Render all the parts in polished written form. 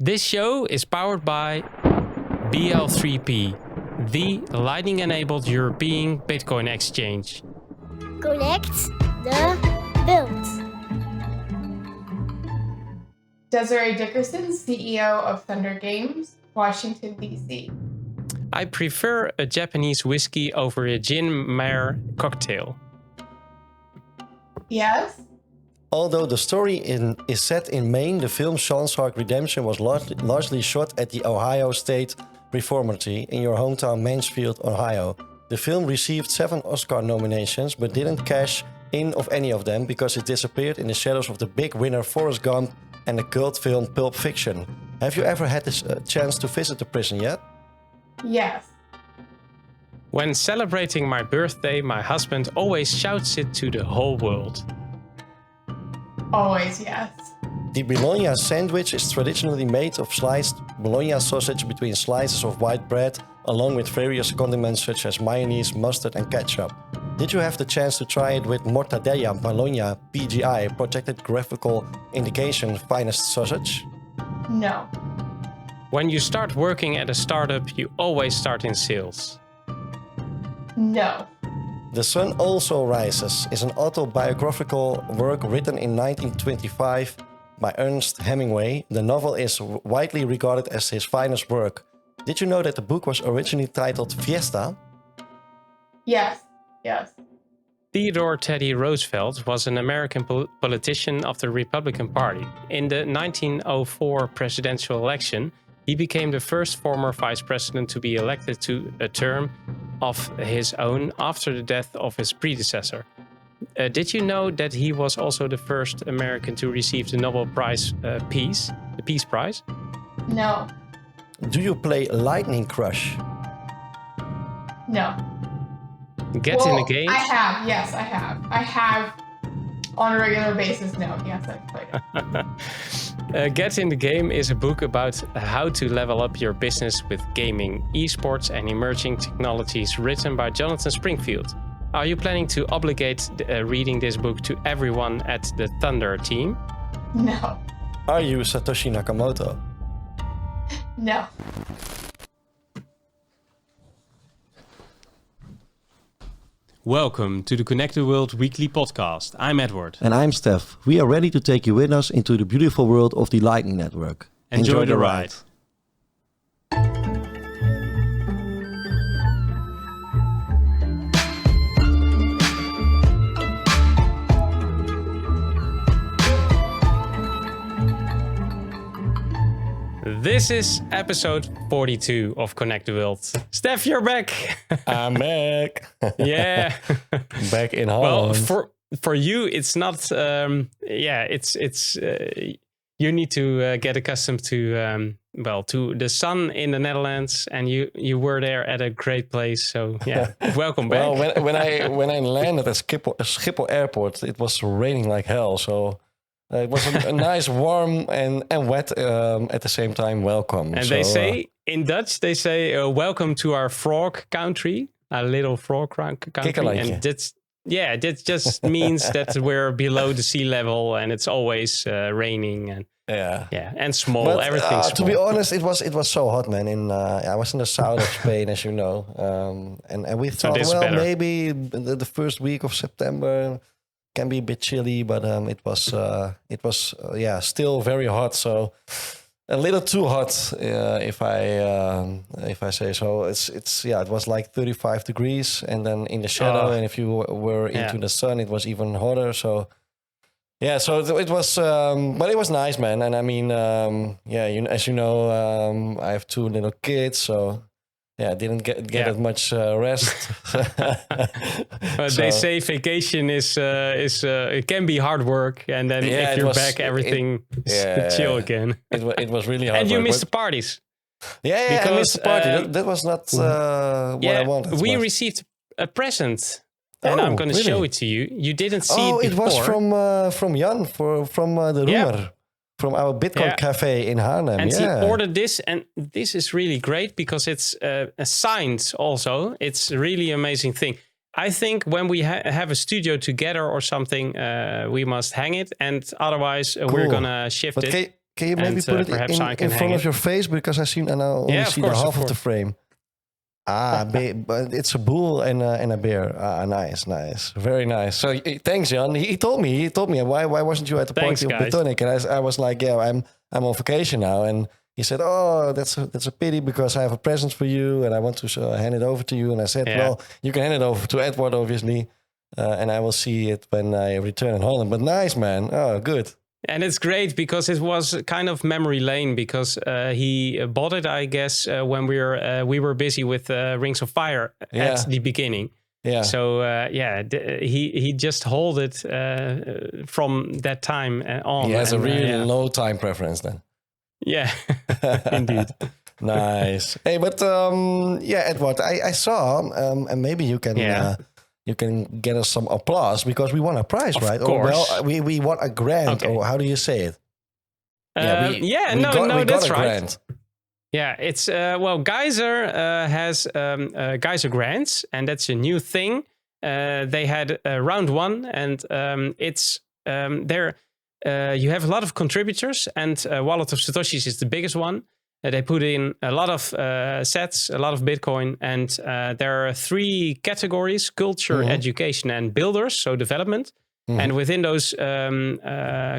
This show is powered by BL3P, the Lightning-enabled European Bitcoin exchange. Connect the build. Desiree Dickerson, CEO of THNDR Games, Washington, D.C. I prefer a Japanese whiskey over a gin mare cocktail. Yes? Although the story is set in Maine, the film Sean Sark Redemption was largely shot at the Ohio State Reformatory in your hometown Mansfield, Ohio. The film received 7 Oscar nominations but didn't cash in of any of them because it disappeared in the shadows of the big winner Forrest Gump and the cult film Pulp Fiction. Have you ever had this chance to visit the prison yet? Yes. When celebrating my birthday, my husband always shouts it to the whole world. Always yes. The bologna sandwich is traditionally made of sliced bologna sausage between slices of white bread, along with various condiments such as mayonnaise, mustard, and ketchup. Did you have the chance to try it with mortadella bologna PGI, Protected Graphical Indication Finest Sausage? No. When you start working at a startup, you always start in sales. No. The Sun Also Rises is an autobiographical work written in 1925 by Ernest Hemingway. The novel is widely regarded as his finest work. Did you know that the book was originally titled Fiesta? Yes. Yes. Theodore Teddy Roosevelt was an American politician of the Republican Party. In the 1904 presidential election, he became the first former vice president to be elected to a term of his own after the death of his predecessor. Did you know that he was also the first American to receive the Nobel Prize Peace, the Peace Prize? No. Do you play Lightning Crush? No. Get in the game? I have. Yes, I have. I have on a regular basis. No. Yes, I've played it. Get in the Game is a book about how to level up your business with gaming, esports, and emerging technologies, written by Jonathan Springfield. Are you planning to obligate reading this book to everyone at the THNDR team? No. Are you Satoshi Nakamoto? No. Welcome to the Connect the World weekly podcast. I'm Edward. And I'm Stef. We are ready to take you with us into the beautiful world of the Lightning Network. Enjoy the ride. This is episode 42 of Connect the World. Stef, you're back. I'm back. Yeah. Back in Holland. Well, for you, it's not. It's. You need to get accustomed to to the sun in the Netherlands, and you were there at a great place. So yeah, welcome back. Well, when I landed at Schiphol Airport, it was raining like hell. So. It was a nice, warm and wet at the same time welcome. And they say, in Dutch, welcome to our frog country, a little frog country. And that just means that we're below the sea level and it's always raining and and small, but, everything's small. To be honest, it was so hot, man. I was in the south of Spain, as you know. And we thought, maybe the first week of September can be a bit chilly, but it was still very hot. So a little too hot, if I say so. It was like 35 degrees, and then in the shadow, and if you were into the sun, it was even hotter. So so it was, but it was nice, man. And I mean, as you know, I have 2 little kids, so. Yeah, I didn't get that much rest. They say vacation is it can be hard work, and then if you're back, everything is chill again. It was really hard. And you work, missed the parties. Yeah, because I missed the party. That was not what I wanted. We received a present, and I'm going to show it to you. You didn't see it before. It was from Jan from the Roemer. From our Bitcoin cafe in Haarlem. And he ordered this, and this is really great because it's signed also. It's a really amazing thing. I think when we have a studio together or something, we must hang it, and otherwise we're going to shift it. Can you maybe put it in front of your face? Because I now only see the half of the frame. But it's a bull and a bear. Nice. Very nice. So thanks, Jan. He told me, why wasn't you at the party of Platonic? And I was like, yeah, I'm on vacation now. And he said, oh, that's a pity because I have a present for you and I want to hand it over to you. And I said, well, you can hand it over to Edward, obviously. And I will see it when I return in Holland. But nice, man. Oh, good. And it's great because it was kind of memory lane because he bought it, I guess, when we were busy with Rings of Fire at the beginning. Yeah. So he just hold it from that time on. He has a really low time preference then. Yeah, indeed. Nice. Hey, but Edward, I saw, and maybe you can. You can get us some applause because we won a prize, right? Of course. Or, well, we won a grant, or how do you say it? We that's right. Grant. Yeah, it's Geyser has Geyser grants, and that's a new thing. They had round one, and it's there. You have a lot of contributors, and Wallet of Satoshis is the biggest one. They put in a lot of sats, a lot of Bitcoin, and there are 3 categories: culture, education, and builders, so development. And within those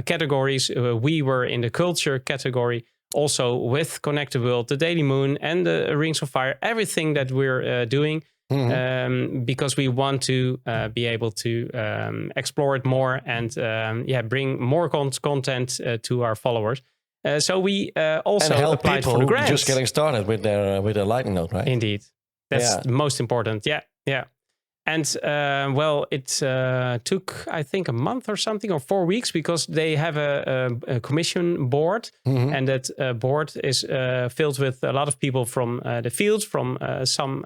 categories, we were in the culture category, also with Connect the World, the Daily Moon, and the Rings of Fire, everything that we're doing, because we want to be able to explore it more and bring more content to our followers. So we also and help applied people for the grants. Just getting started with their Lightning node, right? Indeed, that's the most important. Yeah. And it took I think a month or something or 4 weeks because they have a commission board, and that board is filled with a lot of people from the field, from some,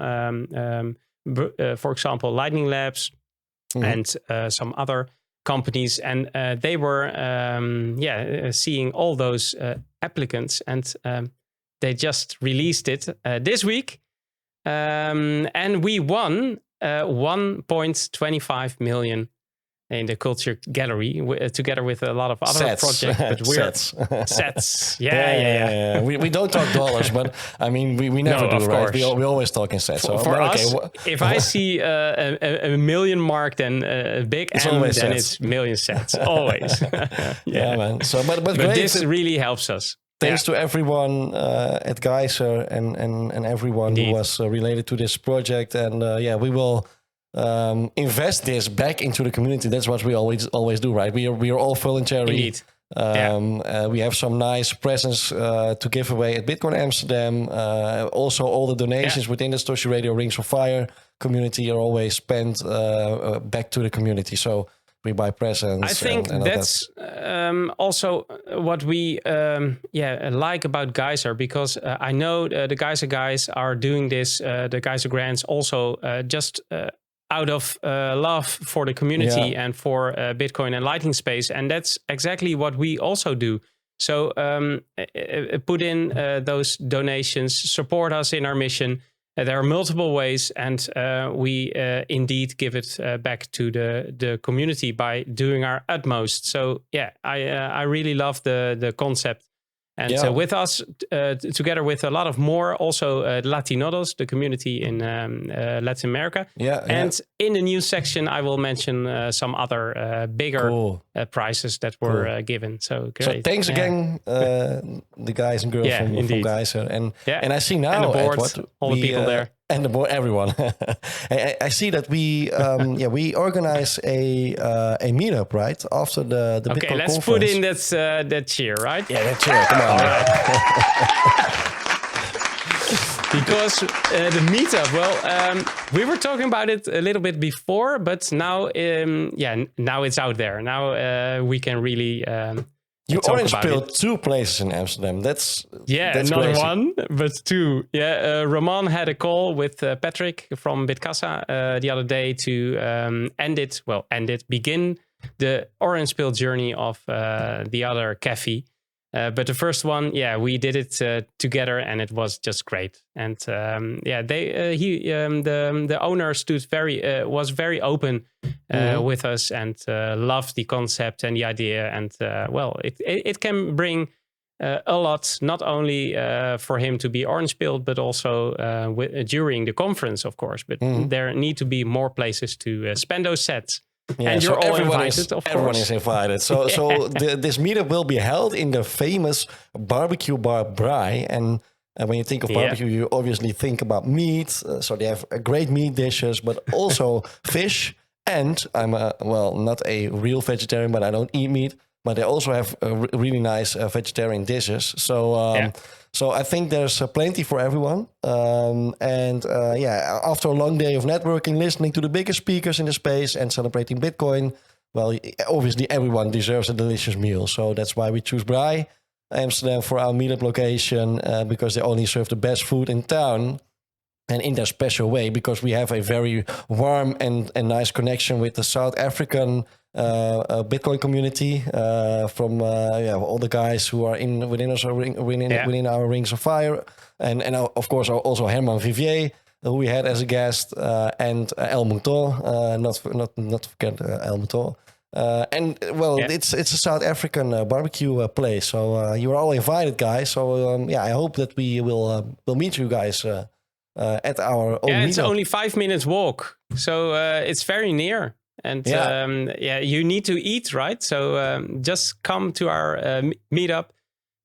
for example, Lightning Labs, and some other companies, and they were seeing all those applicants, and they just released it this week, and we won 1.25 million in the culture gallery together with a lot of other projects. But we're sets. Yeah. We don't talk dollars, but I mean we never do, right? We always talk in sets. For us, if I see a million mark, then a big M, then sets. It's million sets always. Yeah, man. So, but great. This really helps us. Thanks to everyone at Geyser and everyone who was related to this project, and we will invest this back into the community. That's what we always do, right? We are all voluntary. Indeed. We have some nice presents to give away at Bitcoin Amsterdam. Also, all the donations within the Satoshi Radio Rings of Fire community are always spent back to the community. So we buy presents. I think that's also what we like about Geyser, because I know the Geyser guys are doing this, the Geyser grants also just out of love for the community and for Bitcoin and Lightning space. And that's exactly what we also do. So put in those donations, support us in our mission. There are multiple ways, and we indeed give it back to the community by doing our utmost. So I really love the concept. And with us, together with a lot of more, also Latinodos, the community in Latin America. And in the news section, I will mention some other bigger prizes that were given. So great. So thanks again, the guys and girls from Geyser. And I see now, and the board, Edward, all the people there. And the board, everyone. I see that we organize a meetup, right, after the Bitcoin conference. Okay, let's put in that cheer, right? Yeah, that cheer. Come on. All right. Because the meetup, we were talking about it a little bit before, but now, now it's out there. Now we can really. You orange pilled 2 places in Amsterdam. That's not crazy. 1, but 2. Yeah, Ramon had a call with Patrick from Bitkassa the other day to begin the orange pill journey of the other cafe. But the first one, we did it together, and it was just great. And the owner was very open with us, and loved the concept and the idea. And it can bring a lot, not only for him to be orange-pilled, but also during the conference, of course. But there need to be more places to spend those sets. Yeah, and you're all invited, of course. Everyone is invited. So this meetup will be held in the famous barbecue bar Brai. And when you think of barbecue, you obviously think about meat. So they have great meat dishes, but also fish. And I'm not a real vegetarian, but I don't eat meat. But they also have really nice vegetarian dishes. So so I think there's plenty for everyone. After a long day of networking, listening to the biggest speakers in the space and celebrating Bitcoin, well, obviously everyone deserves a delicious meal. So that's why we choose Brai Amsterdam for our meetup location, because they only serve the best food in town. And in their special way, because we have a very warm and nice connection with the South African Bitcoin community, from all the guys who are within our rings of fire, and of course also Herman Vivier, who we had as a guest, and El Mouton, not to forget El Mouton. It's a South African barbecue place, so you are all invited, guys. So I hope that we will meet you guys at our own it's only 5 minutes walk, so it's very near. And you need to eat, right? So just come to our meetup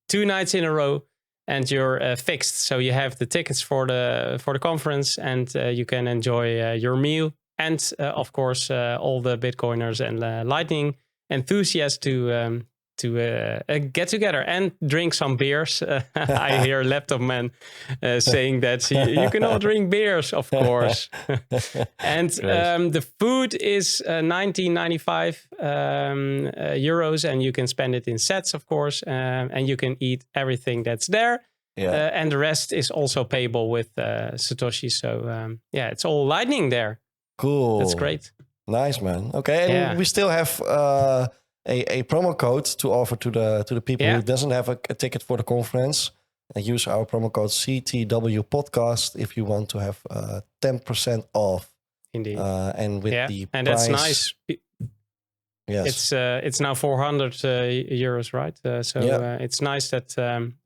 2 nights in a row, and you're fixed. So you have the tickets for the conference, and you can enjoy your meal, and of course all the Bitcoiners and Lightning enthusiasts to get together and drink some beers. I hear Laptop Man saying that you can all drink beers, of course. And the food is 19.95 euros, and you can spend it in sets, of course, and you can eat everything that's there. And the rest is also payable with Satoshi. So it's all Lightning there. Cool. That's great. Nice, man. Okay, and we still have a promo code to offer to the people who doesn't have a ticket for the conference. Use our promo code CTW Podcast if you want to have 10% off. Indeed. And with the and price, that's nice. Yes, it's now 400 euros, right? It's nice that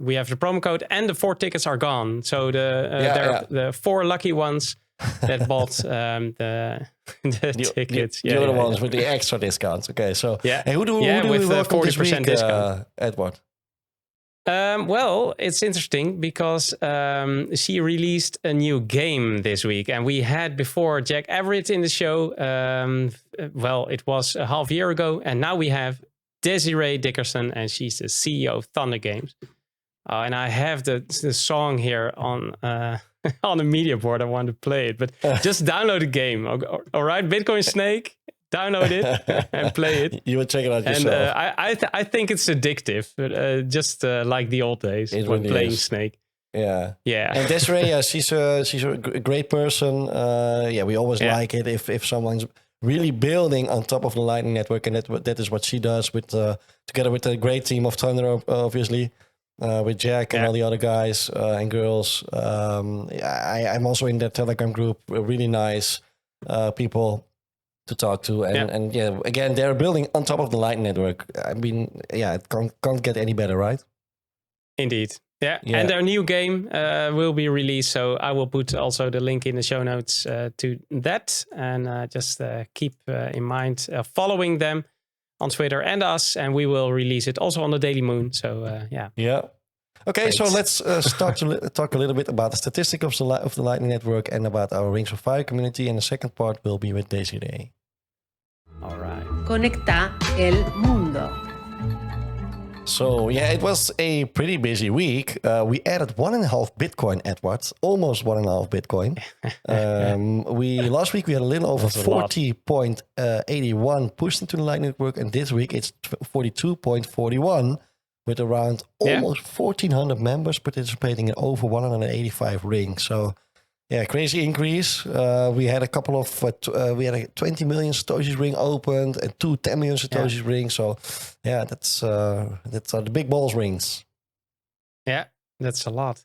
we have the promo code, and the 4 tickets are gone. So the 4 lucky ones that bought the tickets. The other ones with the extra discounts. Okay, so who do we welcome this week, discount. Edward? Well, it's interesting because she released a new game this week, and we had before Jack Everett in the show. It was a half year ago, and now we have Desiree Dickerson, and she's the CEO of THNDR Games. And I have the song here on the media board. I want to play it, but just download the game. All right, Bitcoin Snake, download it and play it. You will check it out yourself. And I think it's addictive, just like the old days when playing Snake. Yeah. Yeah. And Desiree, she's a great person. We always like it if someone's really building on top of the Lightning Network, and that is what she does with together with a great team of THNDR, obviously. With Jack and all the other guys and girls. I'm also in that Telegram group. Really nice people to talk to. And again, they're building on top of the Lightning Network. I mean, it can't get any better, right? Indeed. Yeah. And their new game will be released. So I will put also the link in the show notes to that. And just keep in mind following them on Twitter and us, and we will release it also on the Daily Moon. So Okay, great. So let's start to talk a little bit about the statistics of the Lightning Network and about our Rings of Fire community. And the second part will be with Desiree. All right. Conecta el mundo. So it was a pretty busy week. We added 1.5 Bitcoin, Edward, almost 1.5 Bitcoin. Last week we had a little over 40.81 pushed into the Lightning Network, and this week it's 42.41 with around almost 1,400 members participating in over 185 rings. So crazy increase. We had a couple of, we had a 20 million Satoshis ring opened and 2 10 million Satoshis rings. So that's are the big balls rings. Yeah, that's a lot.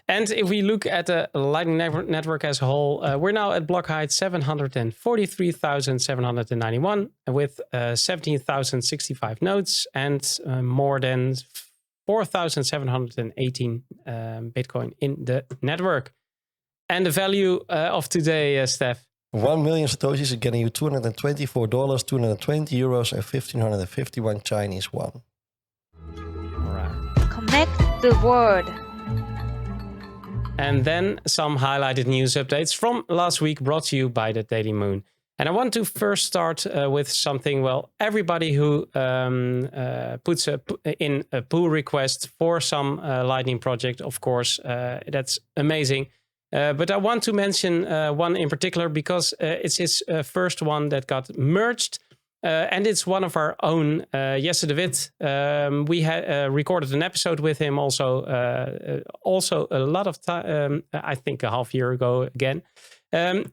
And if we look at the Lightning Network as a whole, we're now at block height 743,791 with 17,065 nodes and more than 4,718 Bitcoin in the network. And the value of today, Stef? 1 million Satoshis is getting you $224, 220 euros, and 1,551 Chinese yuan. All right. Connect the world. And then some highlighted news updates from last week brought to you by the Daily Moon. And I want to first start with something, well, everybody who puts in a pull request for some Lightning project, of course, that's amazing. But I want to mention one in particular because it's his first one that got merged. And it's one of our own, Jesse de Wit. We had recorded an episode with him also a lot of time, I think a half year ago again. And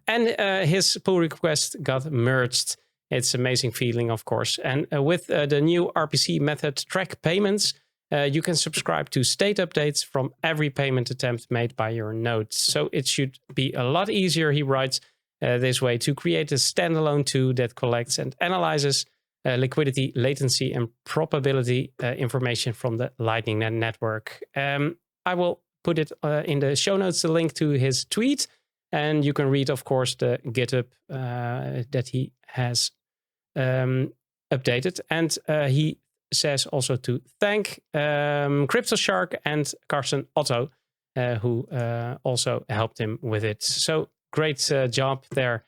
his pull request got merged. It's an amazing feeling, of course. And with the new RPC method track payments, you can subscribe to state updates from every payment attempt made by your node. So it should be a lot easier, he writes, this way to create a standalone tool that collects and analyzes liquidity, latency, and probability information from the Lightning network. I will put it in the show notes, the link to his tweet. And you can read, of course, the GitHub that he has updated. And he says also to thank CryptoShark and Carson Otto, who also helped him with it. So great job there.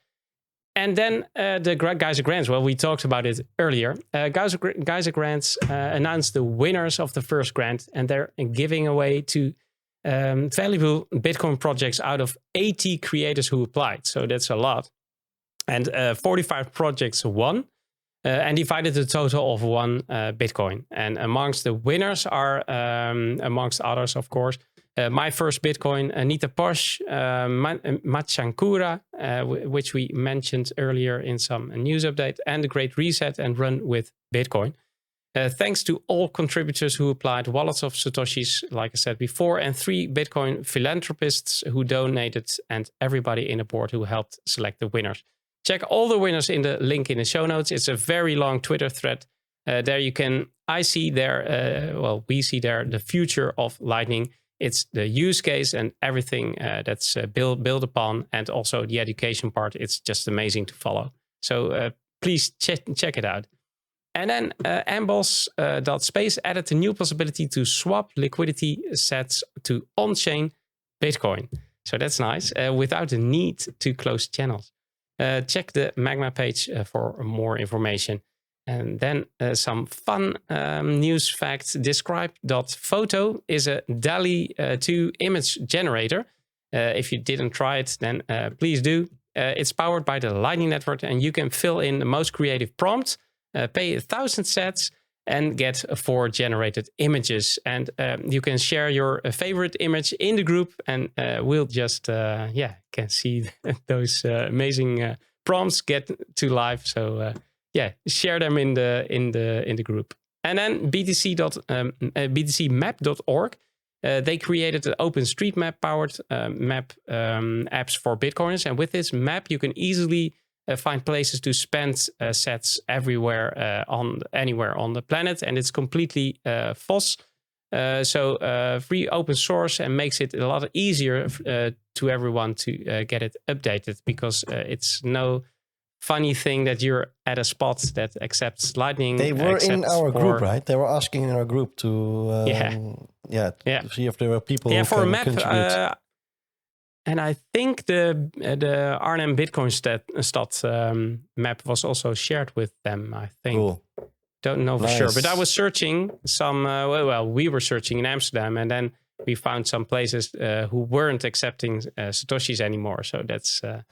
And then the Geyser Grants. Well, we talked about it earlier. Geyser Grants announced the winners of the first grant, and they're giving away to valuable Bitcoin projects out of 80 creators who applied. So that's a lot. And 45 projects won and divided a total of 1 Bitcoin. And amongst the winners are, amongst others, of course, My First Bitcoin, Anita Posh, Machankura, which we mentioned earlier in some news update, and The Great Reset and Run with Bitcoin. Thanks to all contributors who applied wallets of Satoshis, like I said before, and 3 Bitcoin philanthropists who donated, and everybody in the board who helped select the winners. Check all the winners in the link in the show notes. It's a very long Twitter thread. There you can, we see there the future of Lightning. It's the use case and everything that's built upon, and also the education part. It's just amazing to follow. So please check it out. And then Amboss.space added a new possibility to swap liquidity sets to on-chain Bitcoin. So that's nice, without the need to close channels. Check the Magma page for more information. And then some fun news facts. Describe.photo is a DALL-E 2 image generator. If you didn't try it, then please do. It's powered by the Lightning Network, and you can fill in the most creative prompt, pay 1,000 sats, and get 4 generated images. And you can share your favorite image in the group, and we'll just can see those amazing prompts get to life. So share them in the group. And then btcmap.org. They created an OpenStreetMap powered map apps for Bitcoiners, and with this map you can easily find places to spend sets everywhere anywhere on the planet, and it's completely FOSS. So free open source, and makes it a lot easier to everyone to get it updated, because it's no funny thing that you're at a spot that accepts Lightning. They were in our group, right? They were asking in our group to to see if there were people who for can a map. contribute. And I think the Arnhem Bitcoin stat map was also shared with them, I think. Cool. Don't know for sure. But I was searching some, we were searching in Amsterdam, and then we found some places who weren't accepting Satoshis anymore. So that's a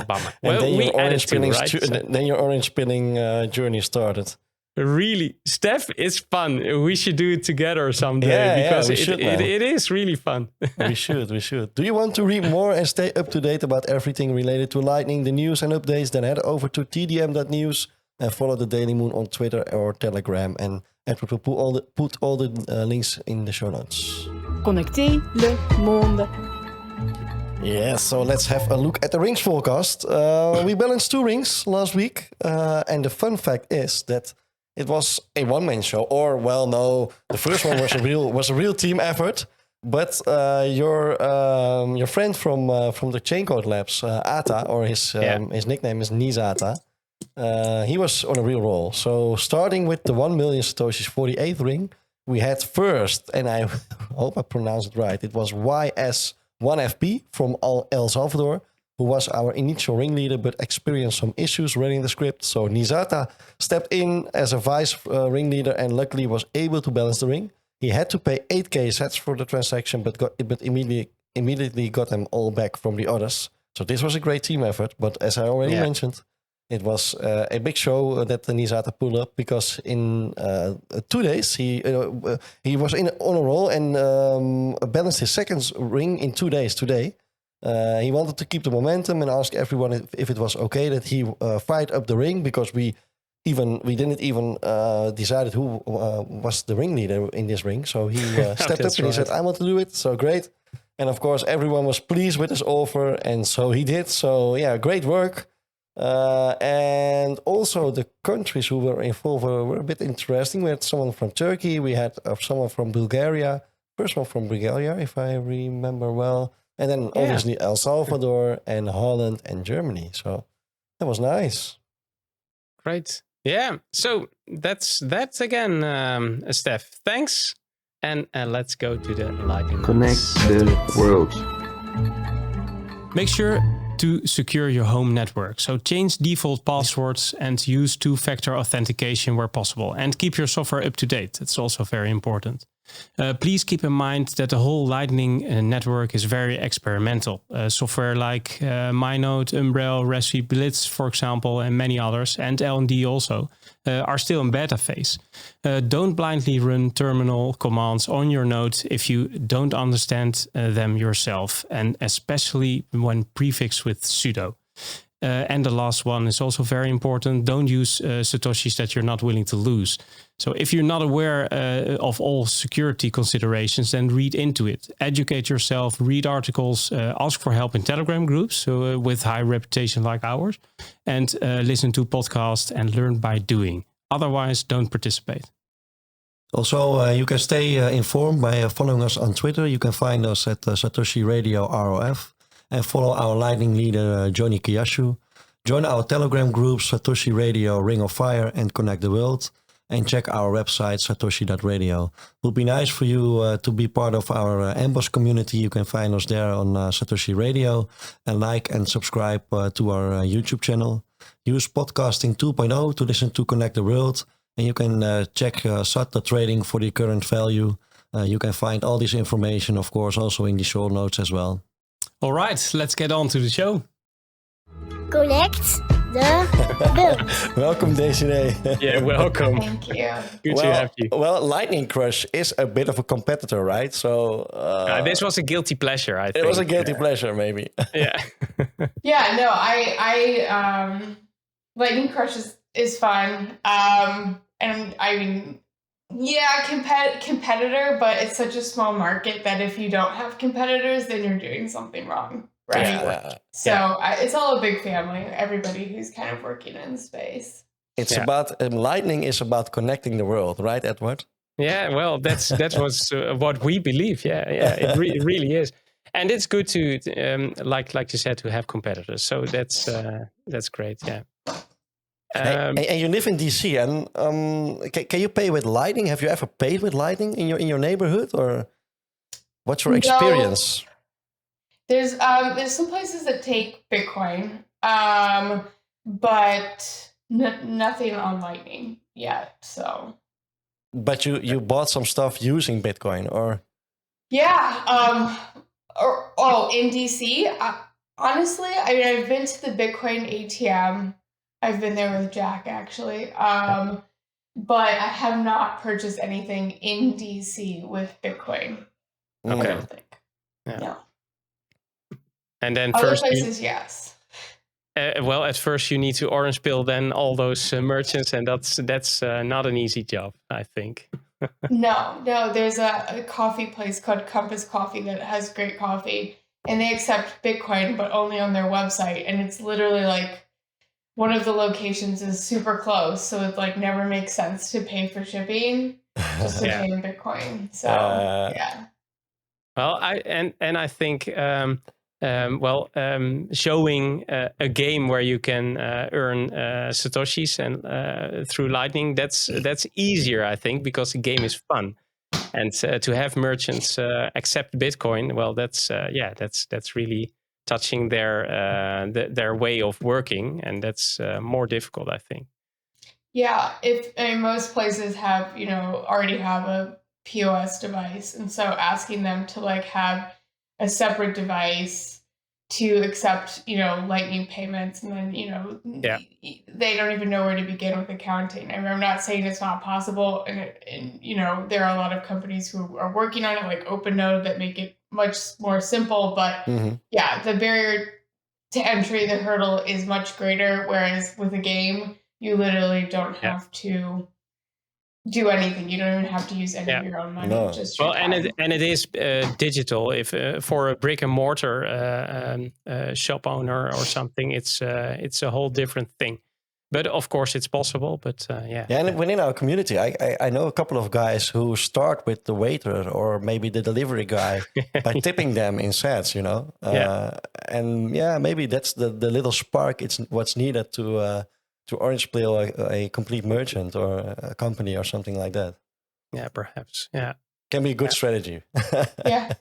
bummer. Well, then your orange pilling journey started. Really, Stef, it's fun. We should do it together someday, because it is really fun. we should. Do you want to read more and stay up to date about everything related to Lightning, the news and updates? Then head over to tdm.news and follow the Daily Moon on Twitter or Telegram. And Edward will put all the links in the show notes. Connectez le monde. Yes, so let's have a look at the rings forecast. We balanced 2 rings last week. And the fun fact is that it was a one-man show. Or, well, no, the first one was a real team effort. But your friend from the Chain Code Labs, Ata, or his nickname is Nizata, he was on a real roll. So starting with the 1 million Satoshis 48th ring, we had first, and I hope I pronounced it right, it was YS1FP from El Salvador, who was our initial ringleader but experienced some issues running the script. So Nizata stepped in as a vice ringleader and luckily was able to balance the ring. He had to pay 8k sats for the transaction, but immediately got them all back from the others. So this was a great team effort. But as I already mentioned, it was a big show that Nizata pulled up because in 2 days he was on a roll and balanced his second ring in 2 days today. He wanted to keep the momentum and ask everyone if it was okay that he fired up the ring because we didn't even decide who was the ringleader in this ring. So he stepped up and he said, I want to do it. So great. And of course, everyone was pleased with his offer. And so he did. So yeah, great work. And also the countries who were involved were a bit interesting. We had someone from Turkey. We had someone from Bulgaria. First one from Bulgaria, if I remember well. And then obviously El Salvador and Holland and Germany. So that was nice. Great. Yeah, so that's again, Stef. Thanks, and let's go to the lightning. Connect the world. Make sure to secure your home network. So change default passwords and use two-factor authentication where possible. And keep your software up to date. It's also very important. Please keep in mind that the whole Lightning network is very experimental. Software like MyNode, Umbrel, Raspberry Blitz, for example, and many others, and LND also, are still in beta phase. Don't blindly run terminal commands on your node if you don't understand them yourself, and especially when prefixed with sudo. And the last one is also very important. Don't use Satoshis that you're not willing to lose. So if you're not aware of all security considerations, then read into it. Educate yourself, read articles, ask for help in Telegram groups with high reputation like ours, and listen to podcasts and learn by doing. Otherwise, don't participate. Also, you can stay informed by following us on Twitter. You can find us at Satoshi Radio ROF. And follow our Lightning leader, Jonī Kyasshu. Join our Telegram groups, Satoshi Radio, Ring of Fire, and Connect the World. And check our website, satoshi.radio. It would be nice for you to be part of our Amboss community. You can find us there on Satoshi Radio. And like and subscribe to our YouTube channel. Use Podcasting 2.0 to listen to Connect the World. And you can check SATA trading for the current value. You can find all this information, of course, also in the show notes as well. All right, let's get on to the show. Connect the build. Welcome, Desiree. Yeah, welcome. Thank you. Good to have you. Well, Lightning Crush is a bit of a competitor, right? So this was a guilty pleasure, I think. It was a guilty pleasure, maybe. Yeah. Yeah, no, I Lightning Crush is fun. And I mean, yeah, competitor, but it's such a small market that if you don't have competitors, then you're doing something wrong, right? Yeah. So it's all a big family. Everybody who's kind of working in the space. It's about Lightning is about connecting the world, right, Edward? Yeah, well, that was what we believe. Yeah, it really is, and it's good to like you said, to have competitors. So that's great. Yeah. And you live in DC, and can you pay with Lightning? Have you ever paid with Lightning in your neighborhood, or what's your experience? There's some places that take Bitcoin, but nothing on Lightning yet. So. But you bought some stuff using Bitcoin, or? Yeah. In DC. Honestly, I mean, I've been to the Bitcoin ATM. I've been there with Jack, actually. But I have not purchased anything in DC with Bitcoin. Okay. I don't think. Yeah. No. And then other first places, yes. Well, at first you need to orange pill then all those merchants, and that's not an easy job, I think. No. There's a coffee place called Compass Coffee that has great coffee, and they accept Bitcoin, but only on their website. And it's literally like one of the locations is super close, so it like never makes sense to pay for shipping, just to pay in Bitcoin. So yeah. Well, I think showing a game where you can earn satoshis and through Lightning, that's easier, I think, because the game is fun. And to have merchants accept Bitcoin, well, that's really touching their way of working, and that's more difficult, I think. Yeah, most places have already have a POS device, and so asking them to like have a separate device to accept Lightning payments, and then they don't even know where to begin with accounting. I mean, I'm not saying it's not possible, and there are a lot of companies who are working on it, like OpenNode, that make it much more simple. But the barrier to entry, the hurdle is much greater. Whereas with a game, you literally don't have to do anything. You don't even have to use any of your own money. No. Just your time. And it is digital. If for a brick and mortar shop owner or something, it's a whole different thing. But of course, it's possible. But and within our community, I know a couple of guys who start with the waiter or maybe the delivery guy by tipping them in sats. And maybe that's the little spark. It's what's needed to orange pill a complete merchant or a company or something like that. Yeah, perhaps. Yeah. Can be a good strategy. Yeah.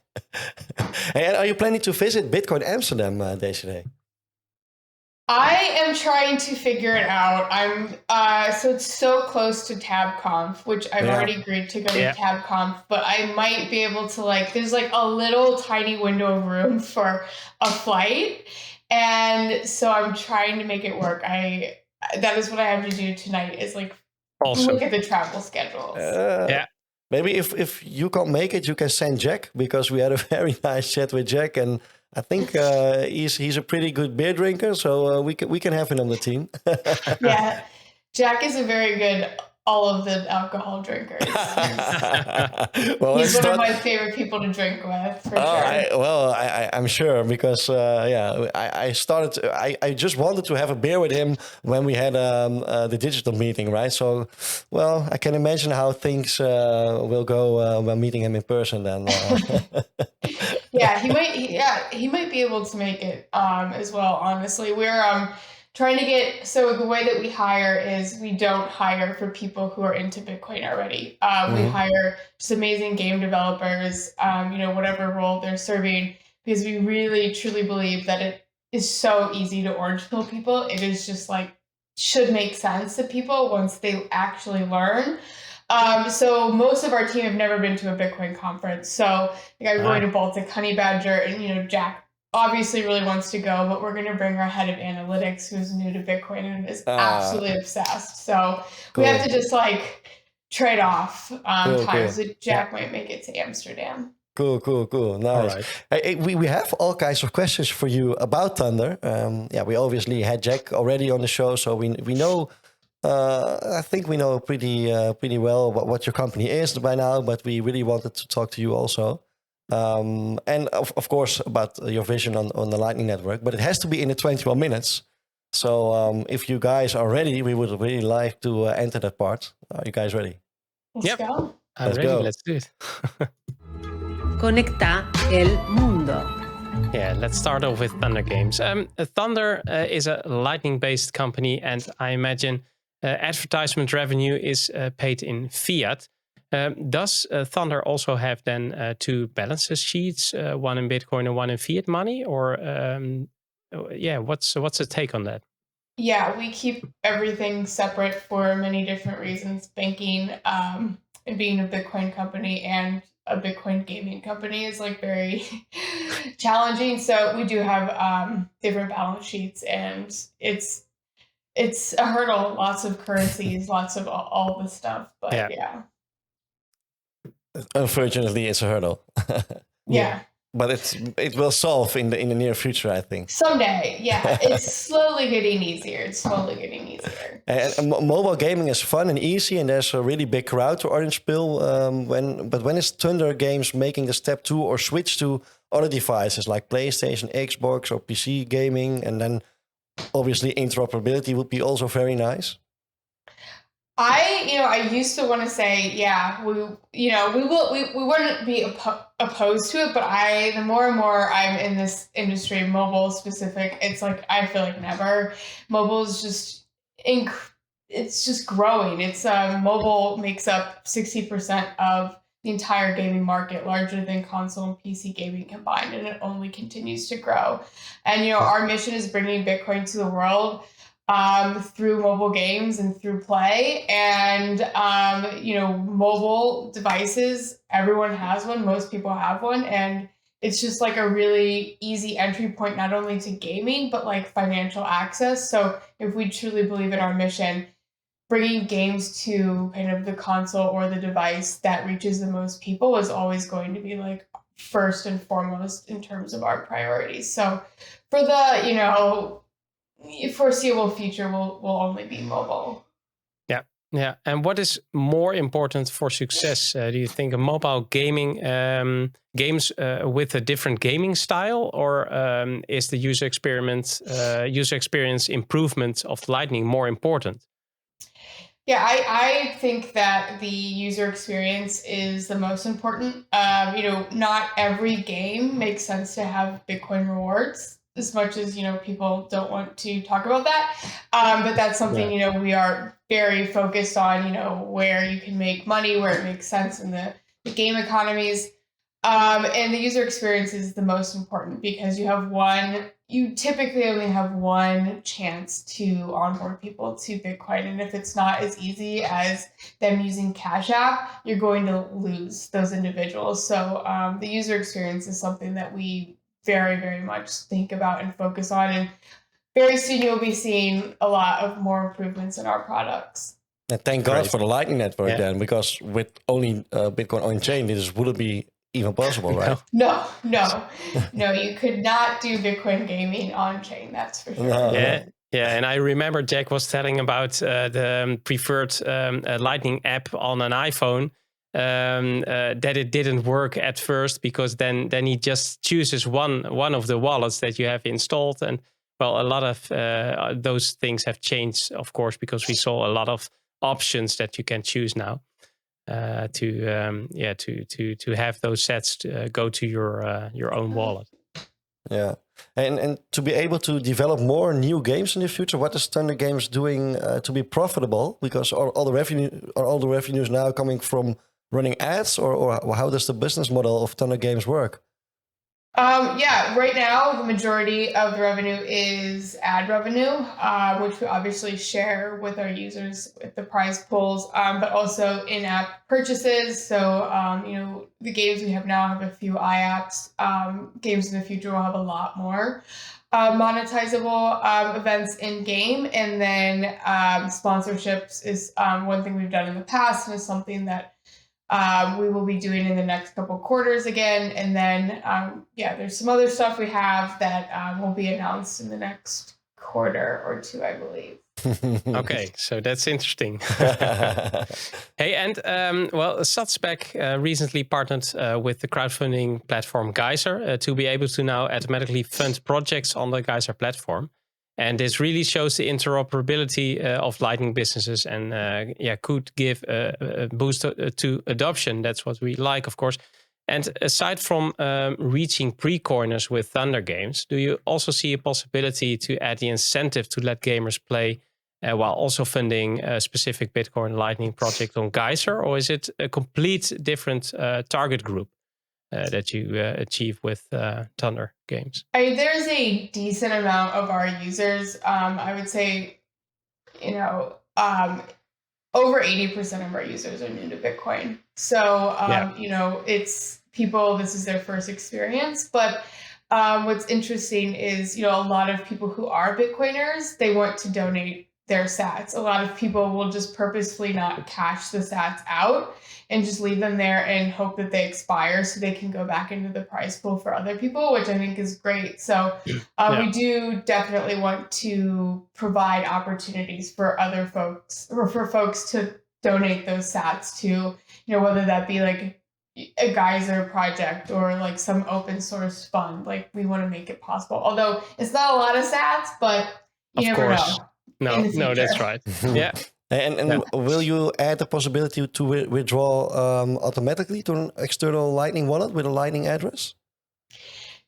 And are you planning to visit Bitcoin Amsterdam, Desiree? I am trying to figure it out. So it's so close to TabConf, which I've already agreed to go to TabConf, but I might be able to there's like a little tiny window of room for a flight. And so I'm trying to make it work. That is what I have to do tonight, is look at the travel schedules. Maybe if you can't make it, you can send Jack, because we had a very nice chat with Jack, and I think he's a pretty good beer drinker, so we can have him on the team. Yeah, Jack is a very good all of the alcohol drinkers. He's one of my favorite people to drink with, for sure. I'm sure, because I just wanted to have a beer with him when we had the digital meeting, right? So, I can imagine how things will go when meeting him in person then. He might be able to make it as well, honestly. We're trying to so the way that we hire is we don't hire for people who are into Bitcoin already. We hire just amazing game developers, whatever role they're serving, because we really truly believe that it is so easy to orange pill people. It is just should make sense to people once they actually learn. So most of our team have never been to a Bitcoin conference. So I'm going to Baltic Honey Badger, and Jack obviously really wants to go, but we're going to bring our head of analytics, who's new to Bitcoin and is absolutely obsessed. So we have to just trade off times that Jack might make it to Amsterdam. Cool. Nice. Right. We have all kinds of questions for you about Thunder. We obviously had Jack already on the show, so we know. I think we know pretty well what your company is by now, but we really wanted to talk to you also. And of course about your vision on the Lightning Network, but it has to be in the 21 minutes. So if you guys are ready, we would really like to enter that part. Are you guys ready? Let's go. I'm ready. Let's do it. Conecta el mundo. Yeah, let's start off with Thunder Games. Thunder is a Lightning-based company, and I imagine advertisement revenue is paid in fiat. Does Thunder also have then two balance sheets, one in Bitcoin and one in fiat money? Or what's the take on that? Yeah, we keep everything separate for many different reasons. Banking and being a Bitcoin company and a Bitcoin gaming company is very challenging. So we do have different balance sheets, and it's a hurdle. Lots of currencies, lots of all the stuff. But yeah. Unfortunately, it's a hurdle. Yeah. But it will solve in the near future, I think. Someday, yeah. It's slowly getting easier. And mobile gaming is fun and easy, and there's a really big crowd to Orange Pill. When is Thunder Games making the step to or switch to other devices like PlayStation, Xbox, or PC gaming, and then obviously interoperability would be also very nice. I used to want to say, yeah, we wouldn't be opposed to it, but the more and more I'm in this industry, mobile specific, it's like, I feel like never. Mobile is just, it's just growing. It's, mobile makes up 60% of the entire gaming market, larger than console and PC gaming combined, and it only continues to grow. And, our mission is bringing Bitcoin to the world through mobile games and through play. And, mobile devices, everyone has one. Most people have one. And it's just like a really easy entry point, not only to gaming, but like financial access. So if we truly believe in our mission, bringing games to kind of the console or the device that reaches the most people is always going to be like first and foremost in terms of our priorities. So for the, foreseeable future will only be mobile. Yeah. And what is more important for success? Do you think a mobile gaming games with a different gaming style, or is the user experience improvement of Lightning more important? Yeah, I think that the user experience is the most important. Not every game makes sense to have Bitcoin rewards, as much as, people don't want to talk about that. But that's something, we are very focused on, where you can make money, where it makes sense in the game economies. And the user experience is the most important because you typically only have one chance to onboard people to Bitcoin. And if it's not as easy as them using Cash App, you're going to lose those individuals. So the user experience is something that we very, very much think about and focus on. And very soon you'll be seeing a lot of more improvements in our products. And thank God for the Lightning Network then, because with only Bitcoin on chain, this wouldn't be even possible, right? No, you could not do Bitcoin gaming on chain, that's for sure. Yeah, and I remember Jack was telling about the preferred Lightning app on an iPhone, that it didn't work at first, because then he just chooses one of the wallets that you have installed. And well, a lot of those things have changed, of course, because we saw a lot of options that you can choose now. To have those sets go to your own wallet. Yeah, and to be able to develop more new games in the future, what is THNDR Games doing to be profitable? Because are all the revenues now coming from running ads, or how does the business model of THNDR Games work? Right now the majority of the revenue is ad revenue, which we obviously share with our users with the prize pools, but also in-app purchases. So, the games we have now have a few iApps. Games in the future will have a lot more monetizable events in game, and then sponsorships is one thing we've done in the past, and is something that we will be doing in the next couple quarters again. And then, there's some other stuff we have that will be announced in the next quarter or two, I believe. Okay, so that's interesting. Hey, and Satsback recently partnered with the crowdfunding platform Geyser to be able to now automatically fund projects on the Geyser platform. And this really shows the interoperability of Lightning businesses, and could give a boost to adoption. That's what we like, of course. And aside from reaching pre-coiners with THNDR Games, do you also see a possibility to add the incentive to let gamers play while also funding a specific Bitcoin Lightning project on Geyser? Or is it a complete different target group that you achieve with THNDR Games? There's a decent amount of our users. I would say, over 80% of our users are new to Bitcoin. So, it's people, this is their first experience. But what's interesting is, a lot of people who are Bitcoiners, they want to donate their sats. A lot of people will just purposefully not cash the sats out and just leave them there and hope that they expire so they can go back into the prize pool for other people, which I think is great. So we do definitely want to provide opportunities for other folks, or for folks to donate those sats to, whether that be like a Geyser project or like some open source fund. Like, we want to make it possible. Although it's not a lot of sats, but Of You never course. know. No, that's right. Yeah. And will you add the possibility to withdraw automatically to an external Lightning wallet with a Lightning address?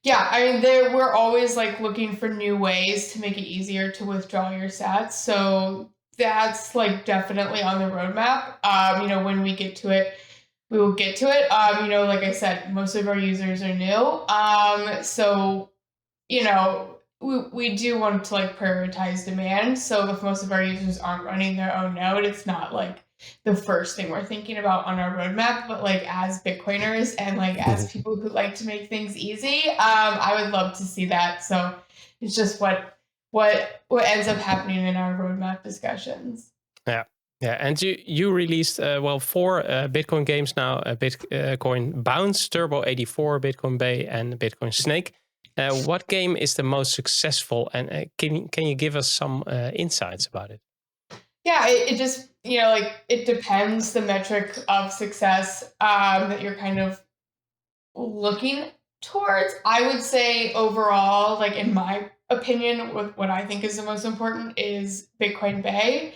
Yeah, I mean, we're always like looking for new ways to make it easier to withdraw your sats. So that's like definitely on the roadmap. When we get to it, we will get to it. Like I said, most of our users are new. So we do want to like prioritize demand. So if most of our users aren't running their own node, it's not like the first thing we're thinking about on our roadmap. But like as Bitcoiners and like as people who like to make things easy, I would love to see that. So it's just what ends up happening in our roadmap discussions. Yeah. Yeah, and you released 4 Bitcoin games now: Bitcoin Bounce, Turbo 84, Bitcoin Bay, and Bitcoin Snake. What game is the most successful, and can you give us some insights about it? Yeah, it just it depends the metric of success that you're kind of looking towards. I would say overall, like in my opinion, what I think is the most important is Bitcoin Bay.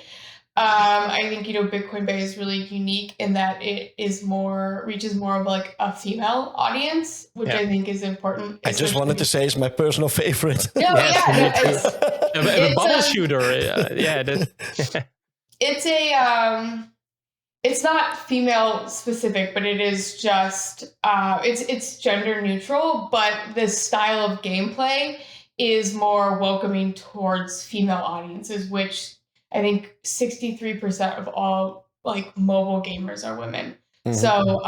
I think Bitcoin Bay is really unique in that it reaches more of like a female audience, which I think is important. I just wanted to say it's my personal favorite. No, it's a bubble shooter. It's not female specific, but it is just it's gender neutral, but the style of gameplay is more welcoming towards female audiences, which I think 63% of all like mobile gamers are women. Mm-hmm. So,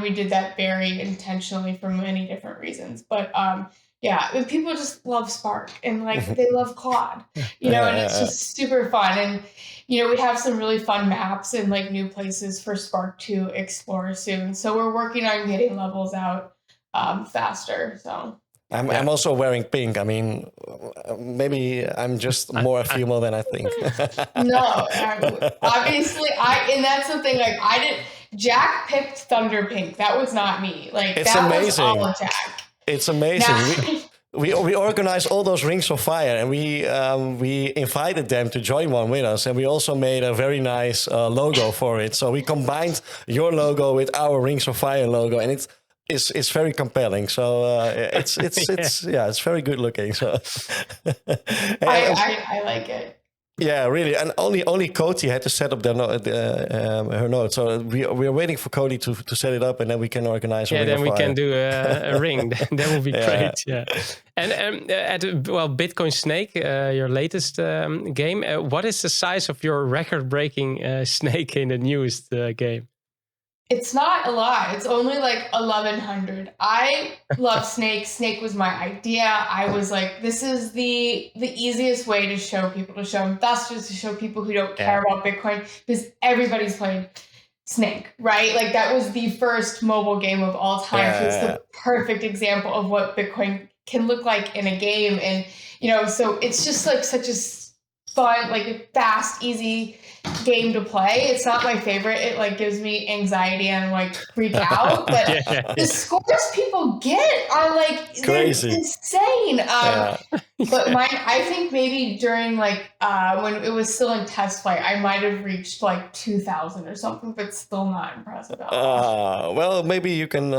we did that very intentionally for many different reasons. But people just love Spark and like they love Claude, and it's just super fun. And, we have some really fun maps and like new places for Spark to explore soon. So we're working on getting levels out faster. So. I'm also wearing pink. I mean, maybe I'm just more female than I think. No, obviously, and that's the thing. Like, Jack picked Thunder Pink. That was not me. Like, it's that amazing. was all Jack. It's amazing. We organized all those Rings of Fire, and we invited them to join one with us, and we also made a very nice logo for it. So we combined your logo with our Rings of Fire logo, and it's very compelling. So it's very good looking. So I like it. Yeah, really. And only Cody had to set up her node. So we're waiting for Cody to set it up, and then we can organize a ring then of we fire. can do a ring. That would be great. Yeah. And Bitcoin Snake, your latest game. What is the size of your record-breaking snake in the newest game? It's not a lot. It's only like 1,100. I love Snake. Snake was my idea. I was like, this is the easiest way to show investors, to show people who don't care about Bitcoin, because everybody's played Snake, right? Like that was the first mobile game of all time. So it's the perfect example of what Bitcoin can look like in a game. And, so it's just like such a fun, like a fast, easy game to play. It's not my favorite. It like gives me anxiety and like freak out. But the scores people get are like crazy, insane. But mine, I think maybe during like when it was still in test flight, I might have reached like 2,000 or something, but still not impressive. Well, maybe you can.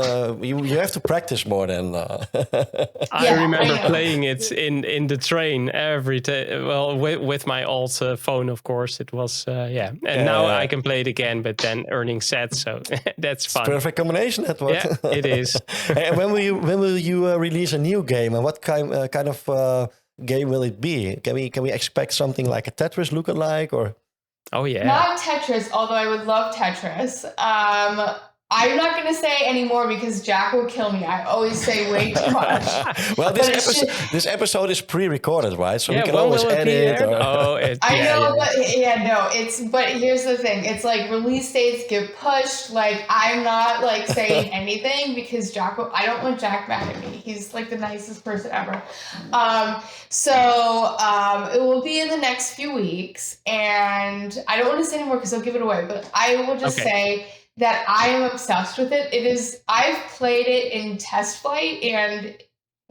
You have to practice more than. I remember playing it in the train every day. Well, with my old phone, of course, it was. And now I can play it again, but then earning sets, so that's fun. It's perfect combination. That one. Yeah, it is. And when will you release a new game, and what kind of game will it be? Can we expect something like a Tetris lookalike, or? Oh yeah. Not Tetris, although I would love Tetris. I'm not going to say anymore because Jack will kill me. I always say way too much. Well, this episode is pre-recorded, right? So we can always edit. But here's the thing. It's like release dates get pushed. Like I'm not like saying anything because I don't want Jack mad at me. He's like the nicest person ever. So it will be in the next few weeks, and I don't want to say anymore because I'll give it away. But I will just say that I am obsessed with it. I've played it in test flight and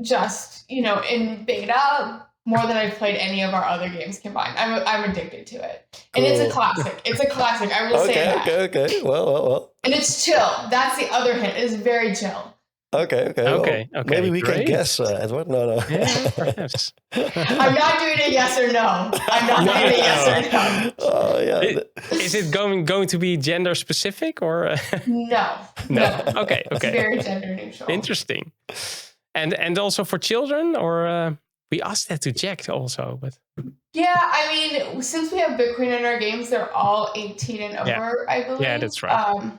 just, in beta more than I've played any of our other games combined. I'm addicted to it. And it's a classic. It's a classic. I will say that. Okay. Well. And it's chill. That's the other hint. It's very chill. Okay. Well, maybe we can guess, Edward. No. Yeah, perhaps. I'm not doing a yes or no. I'm not doing a yes or no. Oh, yeah. Is it going to be gender specific or? No. Okay. It's very gender neutral. Interesting. And also for children, or we asked that to Jack also, but. Yeah, I mean, since we have Bitcoin in our games, they're all 18 and over, I believe. Yeah, that's right.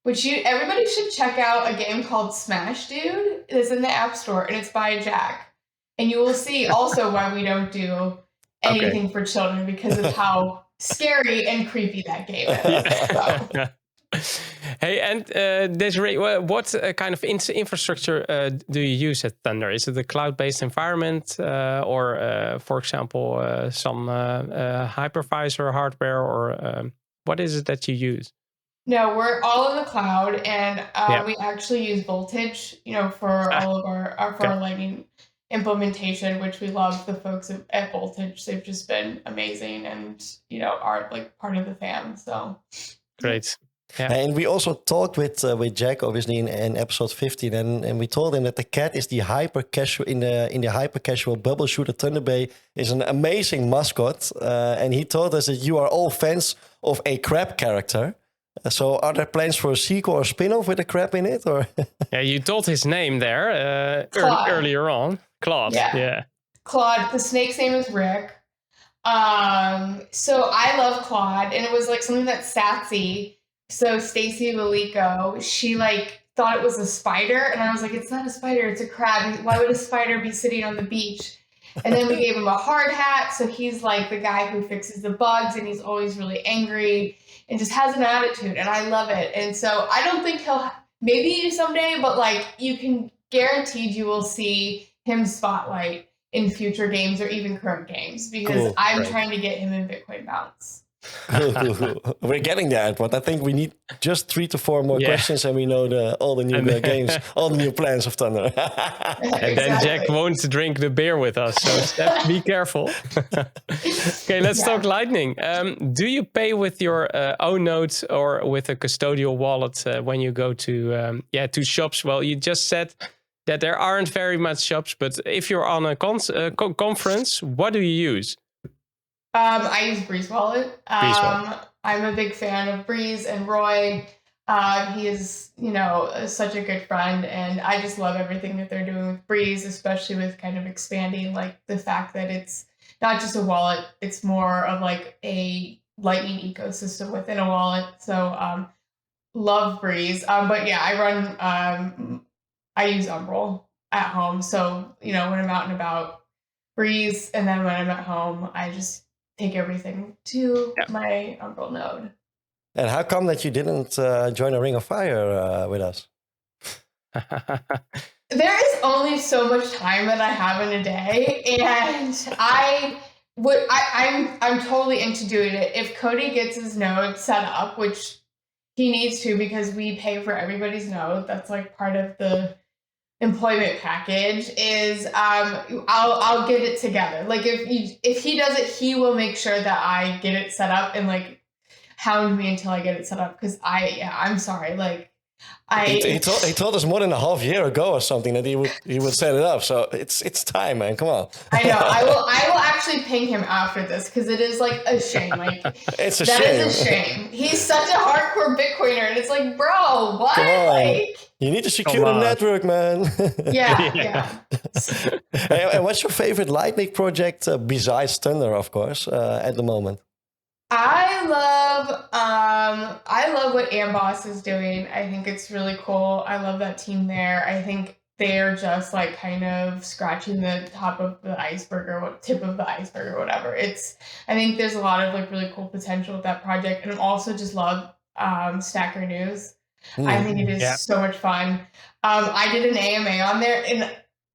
Everybody should check out a game called Smash Dude. It's in the App Store, and it's by Jack. And you will see also why we don't do anything for children, because of how scary and creepy that game is. Hey, and Desiree, what kind of infrastructure do you use at Thunder? Is it a cloud-based environment, or, for example, some hypervisor hardware, or what is it that you use? No, we're all in the cloud, and we actually use Voltage, for all of our Lightning implementation, which we love. The folks at Voltage, they've just been amazing, and are like part of the fam. So great. Yeah. And we also talked with Jack, obviously, in episode 15, and we told him that the cat is the hyper casual in the hyper casual bubble shooter Thunder Bay is an amazing mascot, and he told us that you are all fans of a crab character. So, are there plans for a sequel or spin-off with a crab in it, or? Yeah, you told his name there earlier on, Claude. Yeah, Claude. The snake's name is Rick. So I love Claude, and it was like something that's sassy. So Stacy Lalico, she thought it was a spider, and I was like, it's not a spider, it's a crab. Why would a spider be sitting on the beach? And then we gave him a hard hat, so he's like the guy who fixes the bugs, and he's always really angry and just has an attitude, and I love it. And so I don't think maybe someday, but you can guaranteed you will see him spotlight in future games or even current games, because I'm trying to get him in Bitcoin Bounce. We're getting there, but I think we need just 3 to 4 more questions, and we know all the new games, all the new plans of Thunder. And then Jack won't drink the beer with us, so Stef, be careful. Okay, let's talk Lightning. Do you pay with your own nodes or with a custodial wallet when you go to shops? Well, you just said that there aren't very much shops, but if you're on a conference, what do you use? I use Breeze Wallet. I'm a big fan of Breeze and Roy. He is, such a good friend, and I just love everything that they're doing with Breeze, especially with kind of expanding the fact that it's not just a wallet, it's more of a Lightning ecosystem within a wallet. So love Breeze. But yeah, I use Umbrel at home. So, when I'm out and about, Breeze, and then when I'm at home, I just take everything to my Umbrel node. And how come that you didn't join a Ring of Fire with us? There is only so much time that I have in a day, and I'm totally into doing it. If Cody gets his node set up, which he needs to, because we pay for everybody's node, that's part of the employment package, is I'll get it together. If he does it, he will make sure that I get it set up and hound me until I get it set up, because I'm sorry, he told us more than a half year ago or something that he would set it up. So it's time, man. Come on. I know. I will actually ping him after this, because it is a shame. It's a shame. That is a shame. He's such a hardcore Bitcoiner, and it's bro, what? Come on. You need to secure the network, man. Yeah. And what's your favorite Lightning project besides Thunder, of course, at the moment? I love what Amboss is doing. I think it's really cool. I love that team there. I think they're just kind of scratching the top of the iceberg, or tip of the iceberg, or whatever. I think there's a lot of really cool potential with that project, and I also just love Stacker News. I think it is so much fun. I did an AMA on there, and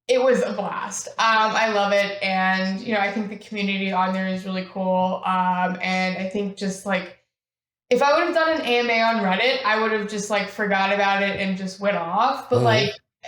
it was a blast. I love it, and I think the community on there is really cool. And I think just if I would have done an AMA on Reddit, I would have just forgot about it and just went off. But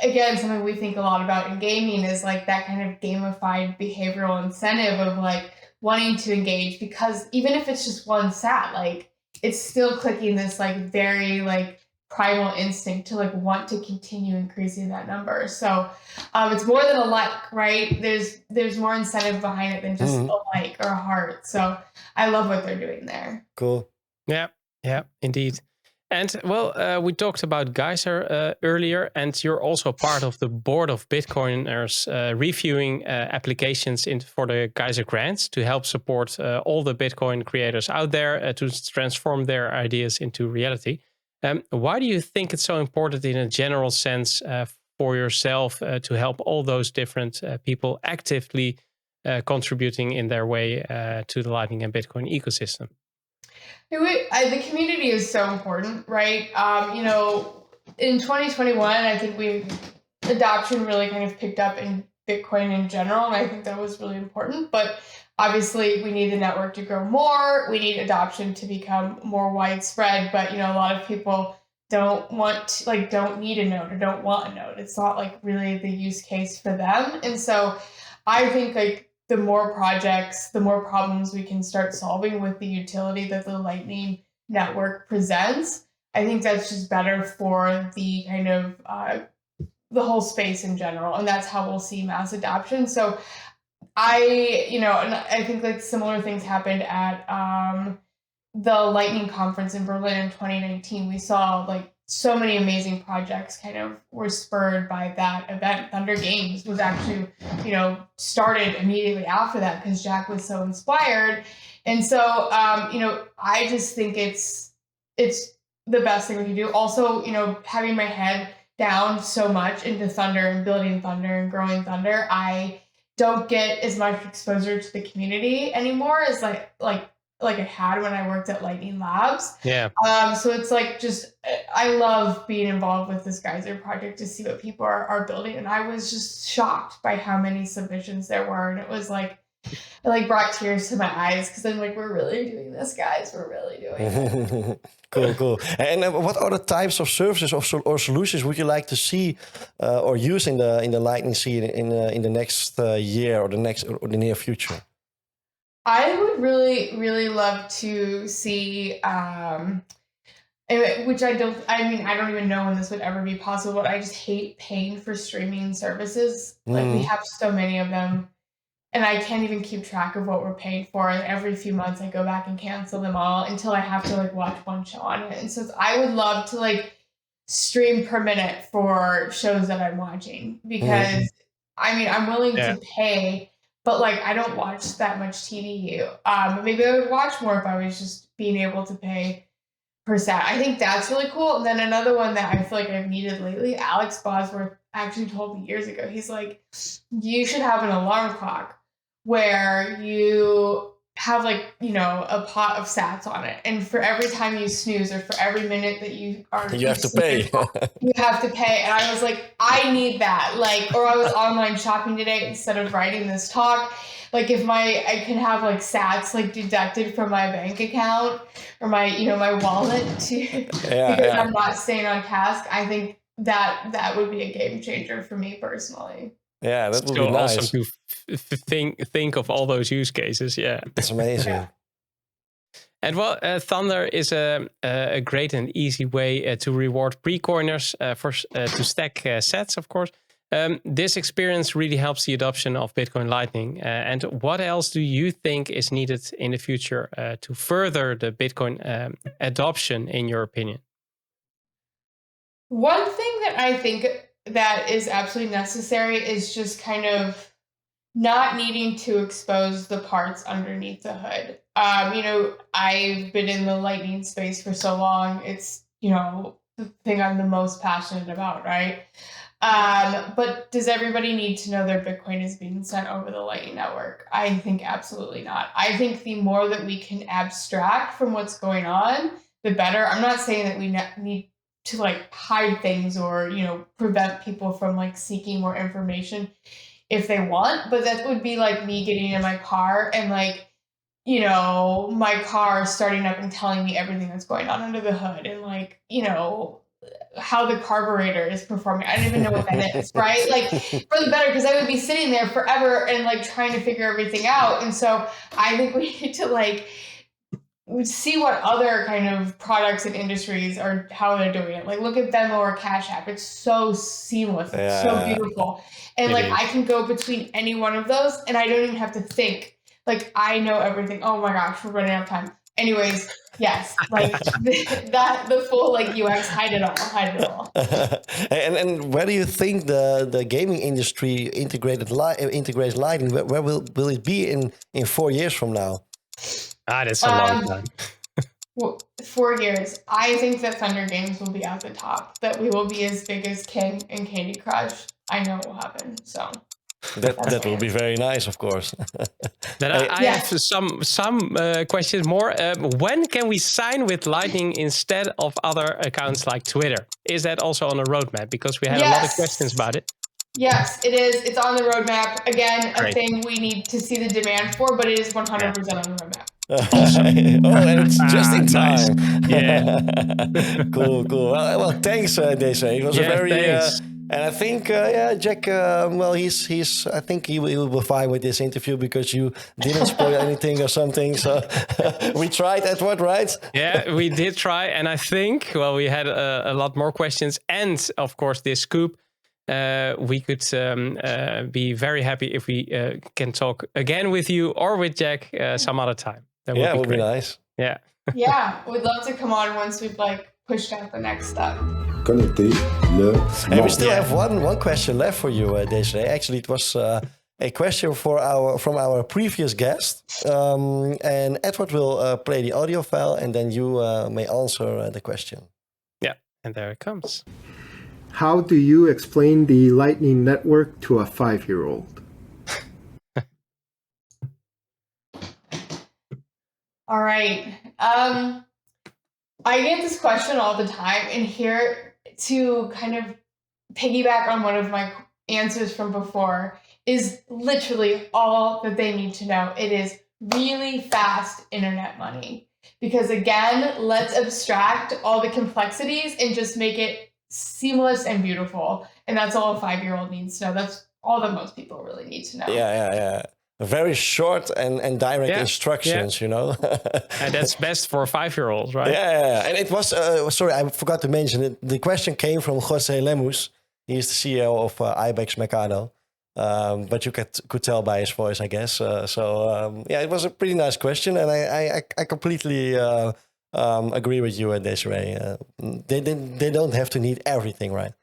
again, something we think a lot about in gaming is like that kind of gamified behavioral incentive of like wanting to engage, because even if it's just one sat, like it's still clicking this like very like primal instinct to like want to continue increasing that number. So it's more than a like, right? There's more incentive behind it than just a like or a heart. So I love what they're doing there. Cool. Yeah, indeed. And well, we talked about Geyser earlier, and you're also part of the board of Bitcoiners reviewing applications for the Geyser grants to help support all the Bitcoin creators out there to transform their ideas into reality. Why do you think it's so important in a general sense for yourself to help all those different people actively contributing in their way to the Lightning and Bitcoin ecosystem? The community is so important, right? In 2021, I think adoption really kind of picked up in Bitcoin in general, and I think that was really important. But obviously, we need the network to grow more. We need adoption to become more widespread. But a lot of people don't need a node or don't want a node. It's not like really the use case for them. And so I think like the more projects, the more problems we can start solving with the utility that the Lightning Network presents. I think that's just better for the kind of the whole space in general, and that's how we'll see mass adoption. So I think like similar things happened at the Lightning conference in Berlin in 2019. We saw like so many amazing projects kind of were spurred by that event. THNDR Games was actually, started immediately after that because Jack was so inspired. And so, I just think it's the best thing we can do. Also, having my head down so much into THNDR and building THNDR and growing THNDR, I don't get as much exposure to the community anymore as like I had when I worked at Lightning Labs. Yeah. So it's like I love being involved with this Geyser project to see what people are building. And I was just shocked by how many submissions there were. And it was like, it brought tears to my eyes because I'm like, we're really doing this, guys. We're really doing it. Cool. And what other types of services or solutions would you like to see or use in the Lightning scene in the next year or the near future? I would really, really love to see, which I don't even know when this would ever be possible, but I just hate paying for streaming services. Like we have so many of them and I can't even keep track of what we're paying for. And every few months I go back and cancel them all until I have to watch one show on it. And so I would love to stream per minute for shows that I'm watching because I'm willing to pay, but I don't watch that much TV. Maybe I would watch more if I was just being able to pay per set. I think that's really cool. And then another one that I feel like I've needed lately, Alex Bosworth actually told me years ago, he's like, you should have an alarm clock where you have a pot of sats on it. And for every time you snooze or for every minute that you have to pay. You have to pay. And I was like, I need that. Or I was online shopping today instead of writing this talk. If I can have sats deducted from my bank account or my my wallet because I'm not staying on task. I think that would be a game changer for me personally. Yeah, that would be nice. Awesome to think of all those use cases. Yeah, it's amazing. Yeah. And THNDR is a great and easy way to reward pre-coiners to stack sats, of course. This experience really helps the adoption of Bitcoin Lightning. And what else do you think is needed in the future to further the Bitcoin adoption, in your opinion? One thing that I think that is absolutely necessary is just kind of not needing to expose the parts underneath the hood. I've been in the Lightning space for so long. It's, the thing I'm the most passionate about, right? But does everybody need to know their Bitcoin is being sent over the Lightning Network? I think absolutely not. I think the more that we can abstract from what's going on, the better. I'm not saying that we need to hide things or, prevent people from seeking more information if they want, but that would be me getting in my car and my car starting up and telling me everything that's going on under the hood and how the carburetor is performing. I don't even know what that is, right? Like for the better, because I would be sitting there forever and like trying to figure everything out. And so I think we need to like see what other kind of products and industries are, how they're doing it. Like look at Venmo or Cash App. It's so seamless. It's so beautiful. And like I can go between any one of those and I don't even have to think. Like I know everything. Oh my gosh, we're running out of time. Anyways, yes, like the full like UX, hide it all. And where do you think the gaming industry integrates lighting? Where will it be in 4 years from now? That's a long time. 4 years. I think that Thunder Games will be at the top. That we will be as big as King and Candy Crush. I know it will happen. So. That will be very nice, of course. Then I have some questions more. When can we sign with Lightning instead of other accounts like Twitter? Is that also on the roadmap? Because we had a lot of questions about it. Yes, it is. It's on the roadmap. Again, a thing we need to see the demand for, but it is 100% on the roadmap. Awesome. And it's just in time. Nice. Yeah. Cool. Well, thanks, Desiree. It was a very... and I think, Jack, he's. I think he will be fine with this interview because you didn't spoil anything or something. So we tried, Edward, right? Yeah, we did try. And I think, we had a lot more questions. And, of course, this scoop. We could be very happy if we can talk again with you or with Jack some other time. That would be nice. Yeah. Yeah, we'd love to come on once we've like pushed out the next step. And we still have one question left for you, Desiree. Actually, it was a question from our previous guest. And Edward will play the audio file and then you may answer the question. Yeah, and there it comes. How do you explain the Lightning Network to a 5-year-old? All right. I get this question all the time, and here to kind of piggyback on one of my answers from before is literally all that they need to know. It is really fast internet money. Because again, let's abstract all the complexities and just make it seamless and beautiful. And that's all a 5-year-old needs to know. That's all that most people really need to know. Yeah. Very short and direct instructions, you know. And that's best for 5-year-olds, right? Yeah. And it was, sorry, I forgot to mention it. The question came from Jose Lemus. He's the CEO of Ibex Mercado. But you could tell by his voice, I guess. It was a pretty nice question. And I completely agree with you, Desiree. They don't have to need everything, right?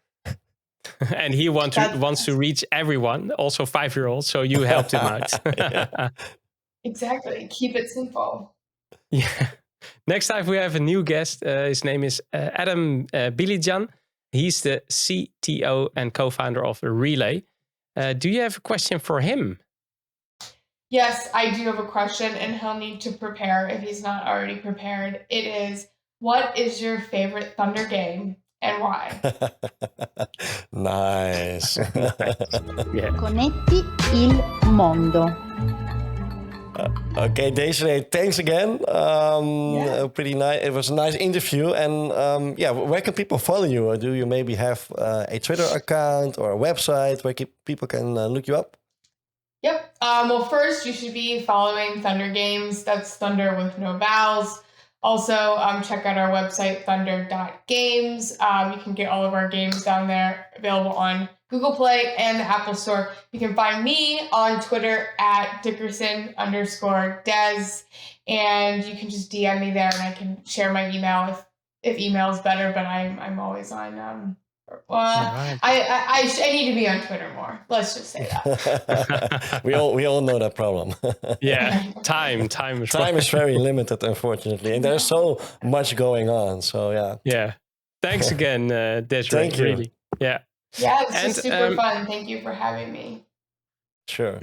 And he wants to reach everyone, also 5-year-olds. So you helped him out. Exactly. Keep it simple. Yeah. Next time we have a new guest. His name is Adam Bilijan. He's the CTO and co-founder of Relay. Do you have a question for him? Yes, I do have a question, and he'll need to prepare if he's not already prepared. It is, what is your favorite Thunder game and why? Nice. Connetti il mondo. Okay, Desiree, thanks again. Pretty nice. It was a nice interview. And where can people follow you? Do you maybe have a Twitter account or a website where people can look you up? Yep. Well, first, you should be following Thunder Games. That's Thunder with no vowels. Also, check out our website, THNDR.Games. You can get all of our games down there, available on Google Play and the Apple Store. You can find me on Twitter at Dickerson_Des. And you can just DM me there and I can share my email if email is better, but I'm always on... right. I need to be on Twitter more. Let's just say that. we all know that problem. Yeah, time is very limited, unfortunately, and there's so much going on. So yeah. Thanks again, Desiree. Thank you. Really. Yeah, this is super fun. Thank you for having me. Sure.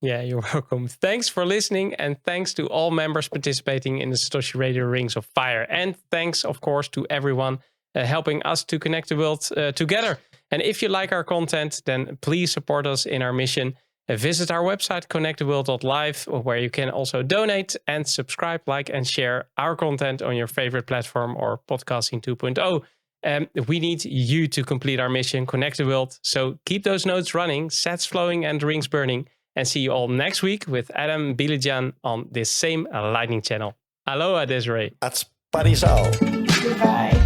You're welcome. Thanks for listening, and thanks to all members participating in the Satoshi Radio Rings of Fire, and thanks, of course, to everyone helping us to connect the world together. And if you like our content, then please support us in our mission. Visit our website, connecttheworld.live, where you can also donate and subscribe, like, and share our content on your favorite platform or Podcasting 2.0. We need you to complete our mission, connect the world. So keep those nodes running, sats flowing, and rings burning. And see you all next week with Adam Bilijan on this same Lightning channel. Aloha, Desiree. At Parisal. Goodbye.